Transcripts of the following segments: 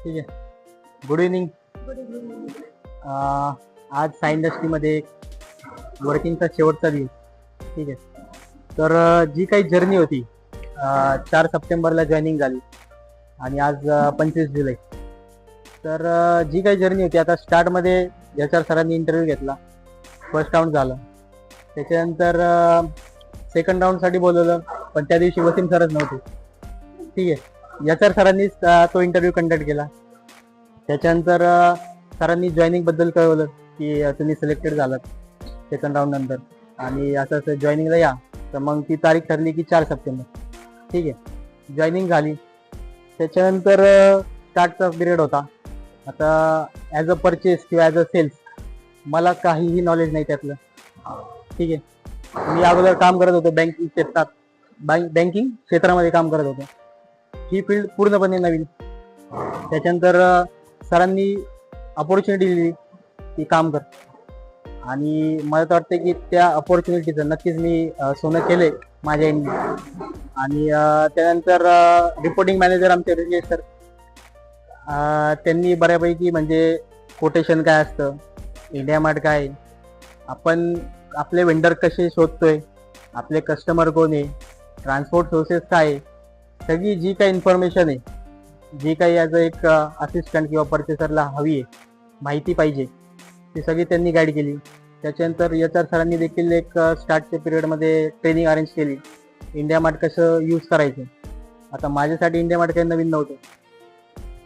ठीक आहे. Good evening. आज साई इंडस्ट्रीमध्ये वर्किंगचा शेवटचा दिवस. ठीक आहे. तर जी काही जर्नी होती 4 सप्टेंबरला जॉईनिंग झाली आणि आज 25 जुलै. तर जी काही जर्नी होती आता स्टार्टमध्ये HR सरांनी इंटरव्ह्यू घेतला, फर्स्ट राऊंड झालं. त्याच्यानंतर सेकंड राऊंडसाठी बोलवलं, पण त्या दिवशी वसीम सरच नव्हते. ठीक आहे. HR सरांनीच तो इंटरव्ह्यू कंडक्ट केला. त्याच्यानंतर सरांनी जॉईनिंग बद्दल कळवलं की तुम्ही सिलेक्टेड झालात सेकंड राऊंड नंतर आणि असं असं जॉईनिंगला या. तर मग ती तारीख ठरली की 4 सप्टेंबर. ठीक आहे. जॉईनिंग झाली. त्याच्यानंतर स्टार्टचा पिरियड होता. आता ॲज अ परचेस किंवा ॲज अ सेल्स मला काहीही नॉलेज नाही त्यातलं. ठीक आहे. मी अगोदर काम करत होतो बँकिंग क्षेत्रात, बँकिंग क्षेत्रामध्ये काम करत होतो. ही फील्ड पूर्णपणे नवीन. त्याच्यानंतर सरांनी अपॉर्च्युनिटी दिली की काम कर, आणि मला तर वाटतं की त्या अपॉर्च्युनिटीचं नक्कीच मी सोनं केले माझ्या एंडनी. आणि त्यानंतर रिपोर्टिंग मॅनेजर आमचे ऋषिकेश सर, त्यांनी बऱ्यापैकी म्हणजे कोटेशन काय असतं, इंडिया मार्ट काय, आपण आपले वेंडर कसे शोधतोय, आपले कस्टमर कोण आहे, ट्रान्सपोर्ट सोर्सेस काय आहे, सगळी जी काही इन्फॉर्मेशन आहे, जी काही ॲज अ एक असिस्टंट किंवा परचेसरला हवी आहे, माहिती पाहिजे, ती सगळी त्यांनी गाईड केली. त्याच्यानंतर HR सरांनी देखील एक स्टार्टच्या पिरियडमध्ये ट्रेनिंग अरेंज केली, इंडिया मार्ट कसं यूज करायचं. आता माझ्यासाठी इंडिया मार्ट काही नवीन नव्हतं,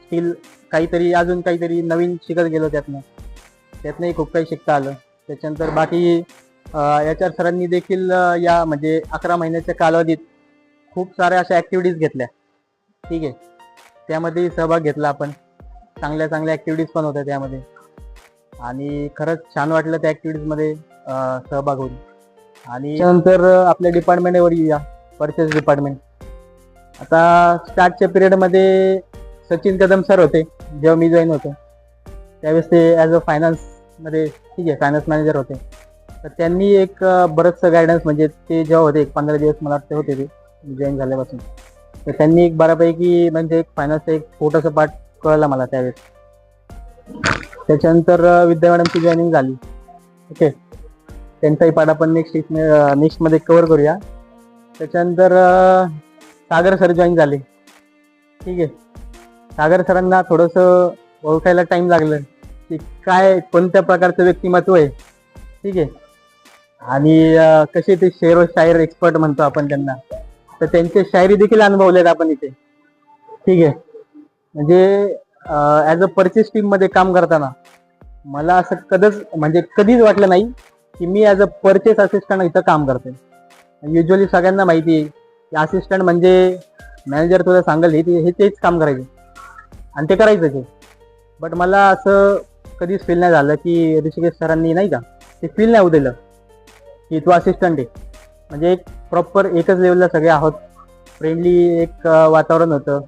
स्टील काहीतरी अजून काहीतरी नवीन शिकत गेलो त्यातनंही खूप काही शिकता आलं. त्याच्यानंतर बाकी HR सरांनी देखील या म्हणजे 11 महिन्याच्या कालावधीत खूप साऱ्या अशा ॲक्टिव्हिटीज घेतल्या. ठीक आहे. त्यामध्ये सहभाग घेतला आपण. चांगल्या चांगल्या ॲक्टिव्हिटीज पण होत्या त्यामध्ये, आणि खरंच छान वाटलं त्या ॲक्टिव्हिटीजमध्ये सहभाग होऊन. आणि त्यानंतर आपल्या डिपार्टमेंटवर येऊया, परचेस डिपार्टमेंट. आता स्टार्टच्या पिरियडमध्ये सचिन कदम सर होते जेव्हा मी जॉईन होतो त्यावेळेस. ते ॲज अ फायनान्समध्ये, ठीक आहे, फायनान्स मॅनेजर होते. तर त्यांनी एक बरंचसं गायडन्स, म्हणजे ते जेव्हा होते एक 15 दिवस मला वाटते होते ते जॉईन झाल्यापासून, तर त्यांनी एक बऱ्यापैकी म्हणजे एक फायनान्सचं एक छोटंसं पार्ट कळलं मला त्यावेळेस. त्याच्यानंतर विद्या मॅडमची जॉईनिंग झाली. ओके. त्यांचाही पार्ट आपण नेक्स्टमध्ये कव्हर करूया. त्याच्यानंतर सागर सर जॉईन झाले. ठीक आहे. सागर सरांना थोडंसं ओळखायला टाईम लागलं की काय कोणत्या प्रकारचं व्यक्तिमत्व आहे. ठीक आहे. आणि कसे ते शेर व शायर एक्सपर्ट म्हणतो आपण त्यांना, तर त्यांचे शायरी देखील अनुभवलेत आपण इथे. ठीक आहे. म्हणजे ॲज अ परचेस टीममध्ये काम करताना मला असं कधीच वाटलं नाही की मी ॲज अ परचेस असिस्टंट इथं काम करतोय. युजली सगळ्यांना माहिती आहे की असिस्टंट म्हणजे मॅनेजर तुला सांगेल हे तेच काम करायचे आणि ते करायचं ते. बट मला असं कधीच फील नाही झालं की ऋषिकेश सरांनी नाही का ते फील नाही होऊ दिलं की तू असिस्टंट आहे. म्हणजे एक प्रॉपर एकच लेवलला सगळे आहोत, फ्रेंडली एक वातावरण होतं.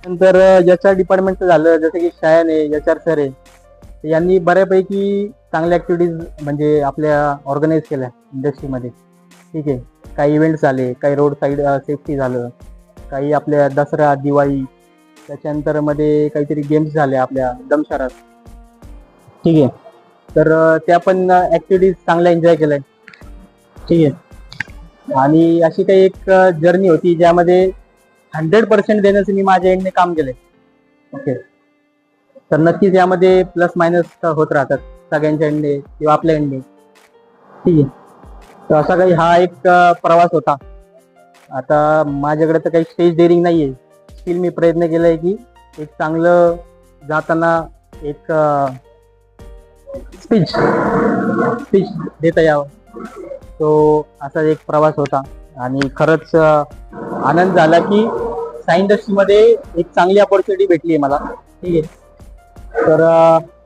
नंतर HR डिपार्टमेंटचं झालं, जसं की शायन आहे, HR सर आहे, यांनी बऱ्यापैकी चांगल्या ॲक्टिव्हिटीज म्हणजे आपल्या ऑर्गनाईज केल्या इंडस्ट्रीमध्ये. ठीक आहे. काही इव्हेंट्स झाले, काही रोड साईड सेफ्टी झालं, काही आपल्या दसरा, दिवाळी, त्याच्यानंतर मध्ये काहीतरी गेम्स झाले आपल्या दमशरात. ठीक आहे. तर त्या पण ॲक्टिव्हिटीज चांगल्या एन्जॉय केल्या. ठीक आहे. आणि अशी काही एक जर्नी होती ज्यामध्ये 100% देण्याचं मी माझ्या एंडने काम केलंय. ओके. तर नक्कीच यामध्ये प्लस मायनस होत राहतात सगळ्यांच्या एंडने किंवा आपल्या एंडने. ठीक आहे. तर असा काही हा एक प्रवास होता. आता माझ्याकडे तर काही स्टेज डेअरिंग नाही आहे. स्टील मी प्रयत्न केलाय की एक चांगलं जाताना एक स्पीच देता यावं. तो असा एक प्रवास होता आणि खरंच आनंद झाला की साई इंडस्ट्रीमध्ये एक चांगली अपॉर्च्युनिटी भेटली आहे मला. ठीक आहे. तर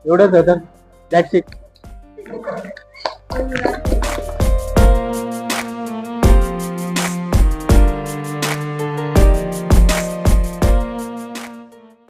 एवढंच होतं. That's it.